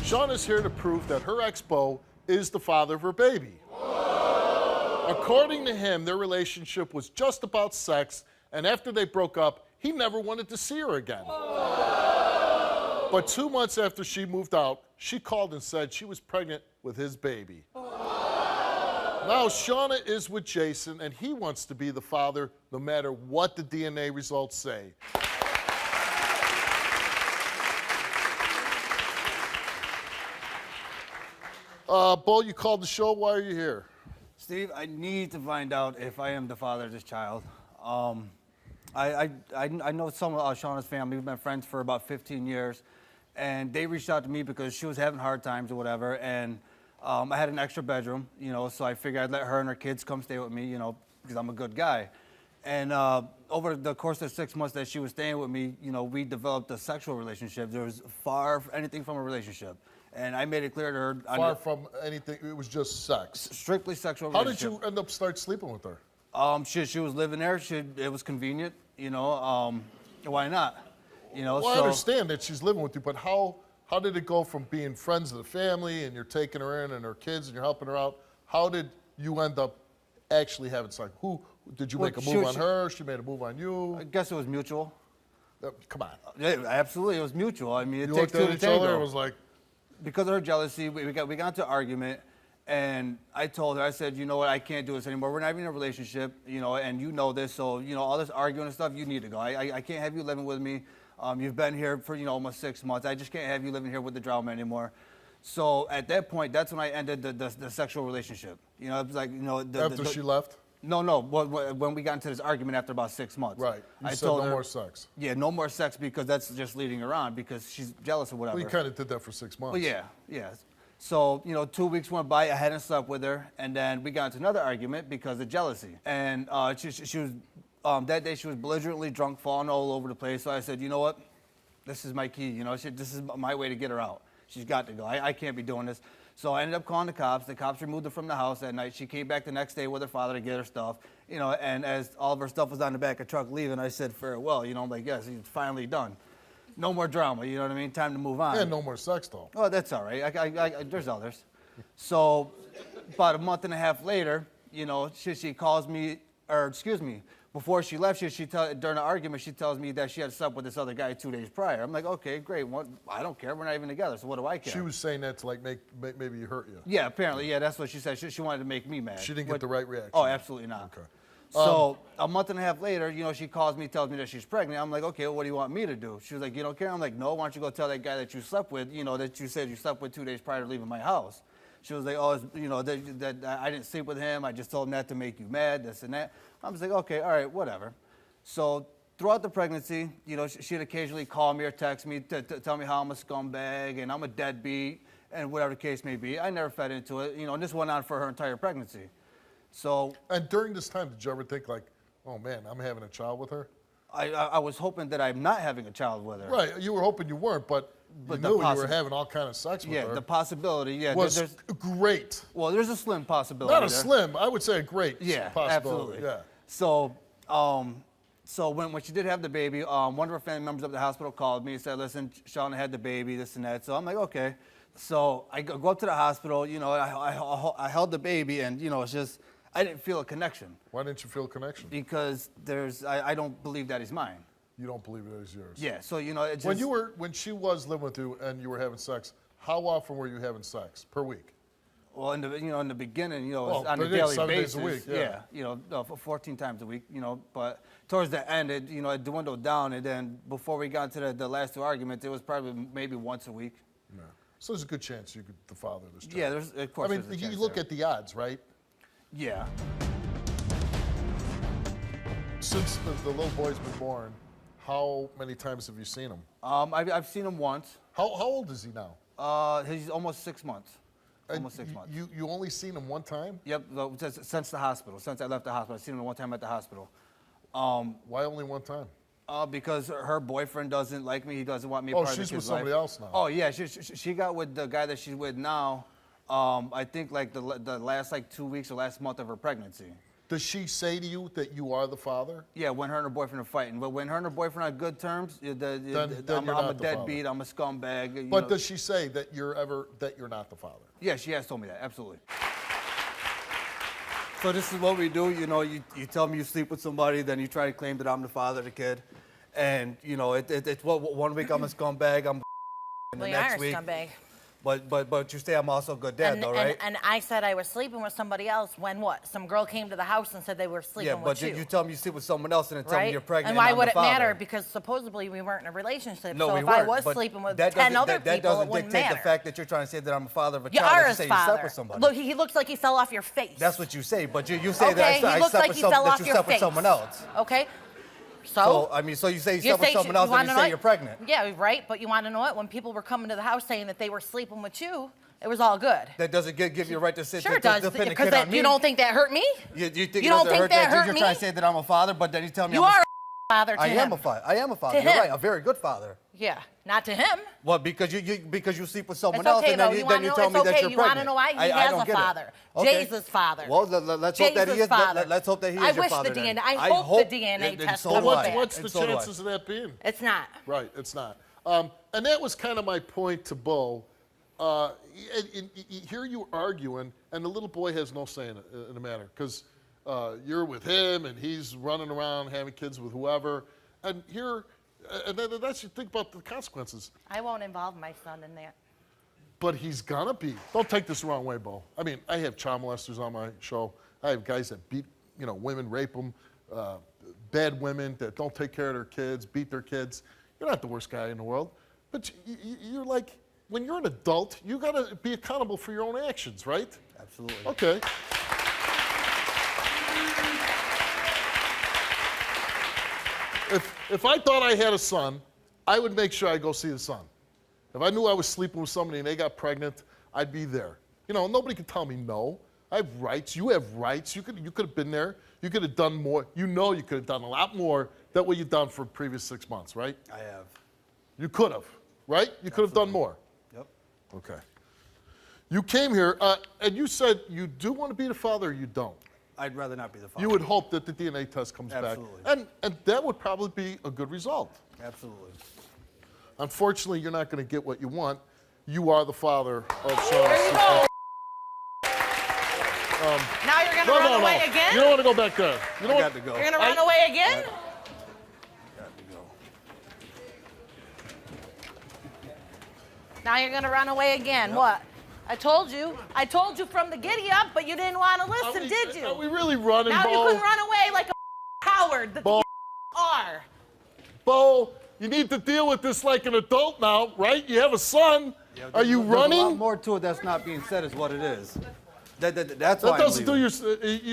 Shawnna's here to prove that her ex-beau is the father of her baby. According to him, their relationship was just about sex, and after they broke up, he never wanted to see her again. But 2 months after she moved out, she called and said she was pregnant with his baby. Now, Shawnna is with Jason, and he wants to be the father no matter what the DNA results say. Bo, you called the show. Why are you here? Steve, I need to find out if I am the father of this child. I know some of Shawnna's family. We've been friends for about 15 years, and they reached out to me because she was having hard times or whatever, and I had an extra bedroom, so I figured I'd let her and her kids come stay with me, because I'm a good guy. And over the course of 6 months that she was staying with me, we developed a sexual relationship. There was far anything from a relationship. And I made it clear to her. Far from anything, it was just sex. Strictly sexual How relationship. did you end up start sleeping with her? She was living there. It was convenient, why not? Well, I understand that she's living with you, but how did it go from being friends of the family and you're taking her in and her kids and you're helping her out? How did you end up actually having sex? Who did you make a move on her? She made a move on you? I guess it was mutual. Come on. Yeah, absolutely, it was mutual. I mean, it You takes looked two at to each other tango. and was like, Because of her jealousy, we got into an argument, and I told her, I said, you know what, I can't do this anymore. We're not even in a relationship, and you know this, so, all this arguing and stuff, you need to go. I can't have you living with me. You've been here for, almost 6 months. I just can't have you living here with the drama anymore. So at that point, that's when I ended the sexual relationship. It was like, after she left? No, when we got into this argument after about 6 months. Right. You I said told no her, more sex. Yeah, no more sex because that's just leading her on because she's jealous or whatever. Well, you kind of did that for 6 months. Well, yeah. So, 2 weeks went by, I hadn't slept with her, and then we got into another argument because of jealousy. And she was, that day she was belligerently drunk, falling all over the place. So I said, you know what? This is my key, this is my way to get her out. She's got to go. I can't be doing this. So I ended up calling the cops. The cops removed her from the house that night. She came back the next day with her father to get her stuff, and as all of her stuff was on the back of the truck leaving, I said farewell, I'm like, yes, it's finally done. No more drama, you know what I mean? Time to move on. Yeah, no more sex, though. Oh, that's all right. There's others. So about a month and a half later, she calls me, or excuse me, before she left, during the argument, she tells me that she had slept with this other guy 2 days prior. I'm like, okay, great. I don't care. We're not even together, so what do I care? She was saying that to, like, maybe hurt you. Yeah, apparently. Yeah, that's what she said. She wanted to make me mad. She didn't get the right reaction. Oh, absolutely not. Okay. So a month and a half later, she calls me, tells me that she's pregnant. I'm like, okay, well, what do you want me to do? She was like, you don't care? I'm like, no, why don't you go tell that guy that you slept with, that you said you slept with 2 days prior to leaving my house. She was like, oh, that I didn't sleep with him. I just told him that to make you mad, this and that. I was like, okay, all right, whatever. So throughout the pregnancy, she'd occasionally call me or text me to tell me how I'm a scumbag and I'm a deadbeat and whatever the case may be. I never fed into it, and this went on for her entire pregnancy. So. And during this time, did you ever think like, oh man, I'm having a child with her? I was hoping that I'm not having a child with her. Right, you were hoping you weren't, but you knew you were having all kind of sex with her. Yeah, the possibility, yeah. Was great. Well, there's a slim possibility. Not a slim, I would say a great possibility. Absolutely. Yeah. So when she did have the baby, one of her family members of the hospital called me and said, listen, Shawnna had the baby, this and that. So I'm like, okay. So I go up to the hospital, I held the baby and, it's just, I didn't feel a connection. Why didn't you feel a connection? Because I don't believe that he's mine. You don't believe it is yours? Yeah, so, it just. When she was living with you and you were having sex, how often were you having sex per week? Well, in the beginning, it was on a daily 7 basis. days a week, yeah. 14 times a week, but towards the end, it dwindled down, and then before we got to the last two arguments, it was probably maybe once a week. Yeah. So there's a good chance you could the father of this child. Yeah, of course. I mean, you look at the odds, right? Yeah. Since the little boy's been born, how many times have you seen him? I've seen him once. How old is he now? He's almost 6 months. Almost 6 months. You only seen him one time? Yep, since the hospital. Since I left the hospital, I've seen him one time at the hospital. Why only one time? Because her boyfriend doesn't like me. He doesn't want me part of the kid's life. Oh, she's with somebody else now. Oh yeah, she got with the guy that she's with now. I think like the last 2 weeks or last month of her pregnancy. Does she say to you that you are the father? Yeah, when her and her boyfriend are fighting. But when her and her boyfriend are on good terms, I'm a deadbeat, I'm a scumbag. But does she say that you're not the father? Yeah, she has told me that, absolutely. So this is what we do, you know, you tell me you sleep with somebody, then you try to claim that I'm the father of the kid. And, you know, it's what 1 week I'm a scumbag, I'm and the next week. Scumbag. But you say I'm also a good dad, though, right? And I said I was sleeping with somebody else when what? Some girl came to the house and said they were sleeping with you. Yeah, but you tell me you sleep with someone else and then tell me you're pregnant. And why I'm would the it father. matter? Because supposedly we weren't in a relationship. No, so we if weren't, I was but sleeping with that 10 other that people, doesn't it wouldn't dictate matter. the fact that you're trying to say that I'm a father of a You child. are You his say you father. slept with somebody. Look, he looks like he fell off your face. That's what you say, but you say Okay, that he I looks slept like with he fell off you your slept with face. someone else. Okay. So, I mean, so you say you slept with someone else and you say you're pregnant. Yeah, right. But you want to know what? When people were coming to the house saying that they were sleeping with you, it was all good. That doesn't give you a right to sit Sure to it does. depend Because on me. you don't think that hurt me? You think you don't think that hurt You're me? trying to say that I'm a father, but then you tell me You are a father to him. I am a father. I am a father. To You're him. right. A very good father. Yeah, not to him. Well, because you sleep with someone It's else okay, and though. then you tell me that you're pregnant. You want to know why? He has a father. Jay's father. Well, let's hope that he is. Let's hope that he is your father. I hope the DNA test comes back. What's the chances of that being? It's not. Right, it's not. And that was kind of my point to Bo. Here you arguing, and the little boy has no say in the matter, because you're with him, and he's running around having kids with whoever. And here, and then that's you think about the consequences. I won't involve my son in that. But he's gonna be. Don't take this the wrong way, Bo. I mean, I have child molesters on my show. I have guys that beat, women, rape them, bad women that don't take care of their kids, beat their kids. You're not the worst guy in the world, but you're like, when you're an adult, you gotta be accountable for your own actions, right? Absolutely. Okay. If I thought I had a son, I would make sure I go see the son. If I knew I was sleeping with somebody and they got pregnant, I'd be there. Nobody could tell me no. I have rights. You have rights. You could have been there. You could have done more. You could have done a lot more than what you've done for the previous 6 months, right? I have. You could have, right? You could have done more. Yep. Okay. You came here, and you said you do want to be the father or you don't. I'd rather not be the father. You would hope that the DNA test comes back. And that would probably be a good result. Absolutely. Unfortunately, you're not going to get what you want. You are the father of Shawnna's There you go. Now you're going to run away again? You don't want to go back there. You got to go. You're going to run away again? Got to go. Now you're going to run away again. Yep. What? I told you from the giddy up, but you didn't want to listen, did you? Are we really running, now Bo? You can run away like a coward that Bo. you are. Bo, you need to deal with this like an adult now, right? You have a son. Yeah, are you running? There's a lot more to it that's not being said is what it is. That's why that doesn't do you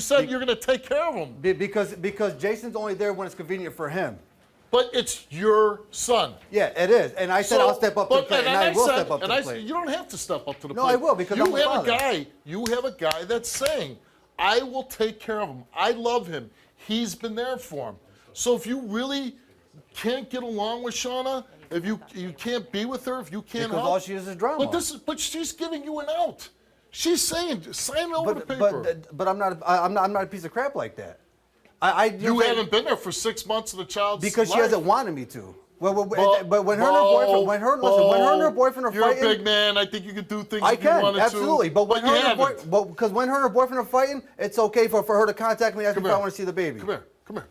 said you're going to take care of him. Because Jason's only there when it's convenient for him. But it's your son. Yeah, it is. And I said I'll step up to the plate, and I will step up to the plate. You don't have to step up to the plate. No, I will, because I'm the father. You have a guy that's saying, I will take care of him. I love him. He's been there for him. So if you really can't get along with Shawnna, if you can't be with her, if you can't because help, all she is drama. But she's giving you an out. She's saying, sign over the paper. But I'm not a piece of crap like that. You haven't been there for 6 months of the child's because life. She hasn't wanted me to. But when her and her boyfriend are you're fighting, you're a big man. I think you can do things I if you can, wanted absolutely. to. But when because when her and her boyfriend are fighting, it's okay for her to contact me and ask me if I want to see the baby. Come here.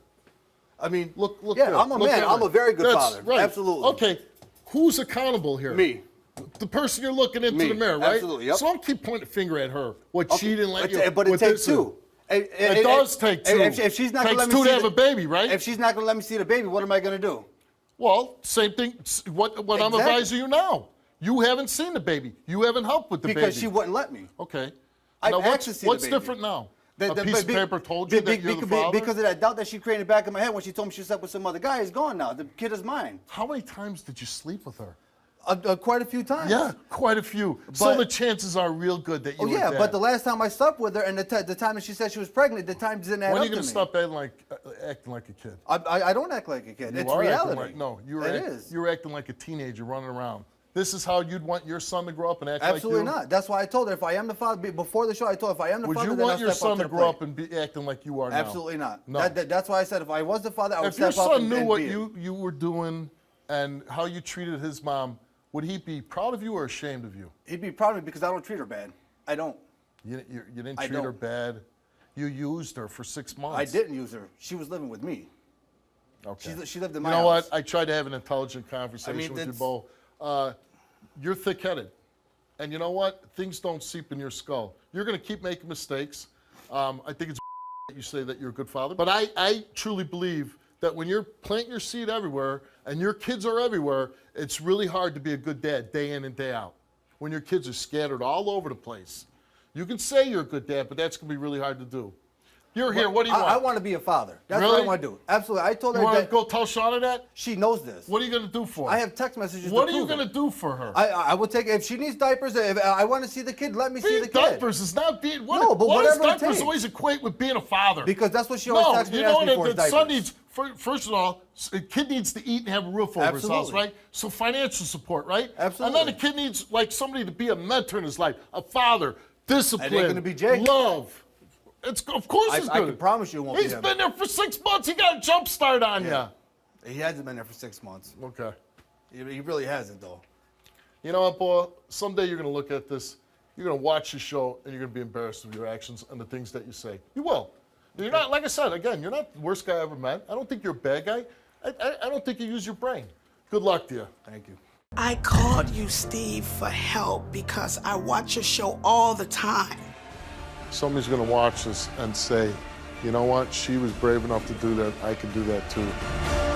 I mean, look. Yeah, I'm a man. I'm a very good father. Right. Absolutely. Okay, who's accountable here? Me. The person you're looking into the mirror, right? Absolutely. Yep. So don't keep pointing a finger at her. What she didn't let you. But it takes two. It does take two. If she's not going to let me two see to have a baby, right? If she's not going to let me see the baby, what am I going to do? Well, same thing. What I'm advising you now. You haven't seen the baby. You haven't helped with the baby. Because she wouldn't let me. Okay. I've now, asked to see the baby. What's different now? A piece of paper told you that you're the father? Because of that doubt that she created in the back of my head when she told me she slept with some other guy is gone now. The kid is mine. How many times did you sleep with her? Quite a few times. Yeah, quite a few. So the chances are real good that you were dead. But the last time I slept with her and the time that she said she was pregnant, the time didn't add up to me. When are you going to stop acting like a kid? I don't act like a kid. It's reality. reality. You were acting like a teenager running around. this is how you'd want your son to grow up and act like you? Absolutely not. That's why I told her if I am the father, before the show, I told her if I am the Would father, you then want I'll your step up son to the grow plate. up and be acting like you are now? Absolutely not. No. That's why I said if I was the father, I would If your step up son and knew be what it. you were doing and how you treated his mom, would he be proud of you or ashamed of you? He'd be proud of me because I don't treat her bad. I don't. You didn't I treat her don't. bad. You used her for 6 months. I didn't use her. She was living with me. Okay. She lived in my house. You know house. what? I tried to have an intelligent conversation with you, Bo. You're thick-headed. And you know what? Things don't seep in your skull. You're going to keep making mistakes. I think it's that you say that you're a good father. But I truly believe that when you're planting your seed everywhere and your kids are everywhere, it's really hard to be a good dad day in and day out. When your kids are scattered all over the place. You can say you're a good dad, but that's going to be really hard to do. You're here. What do you want? I want to be a father. That's Really? what I want to do. Absolutely. I told her You want to that go tell Shawnna that? she knows this. What are you going to do for her? I have text messages. What to are you prove going to it. do for her? I will take if she needs diapers. If I want to see the kid, let me see Being the kid. diapers is not being. What, No, but why does whatever it diapers takes. always equate with being a father? Because that's what she always texts me and asks me for is the son diapers. needs. First of all, a kid needs to eat and have a roof over his house, Absolutely. right? So financial support, right? Absolutely. And then the kid needs like somebody to be a mentor in his life, a father, discipline, It ain't gonna be Jake. love. Of course it's I good. can promise you it won't be He's him. been there for 6 months. He got a jump start on Yeah. He hasn't been there for 6 months. you. Okay. He really hasn't, though. You know what, boy? Someday you're going to look at this, you're going to watch the show, and you're going to be embarrassed of your actions and the things that you say. You will. You're not, like I said, again, you're not the worst guy I ever met. I don't think you're a bad guy. I don't think you use your brain. Good luck to you. Thank you. I called you, Steve, for help because I watch your show all the time. Somebody's going to watch this and say, you know what? She was brave enough to do that. I can do that too.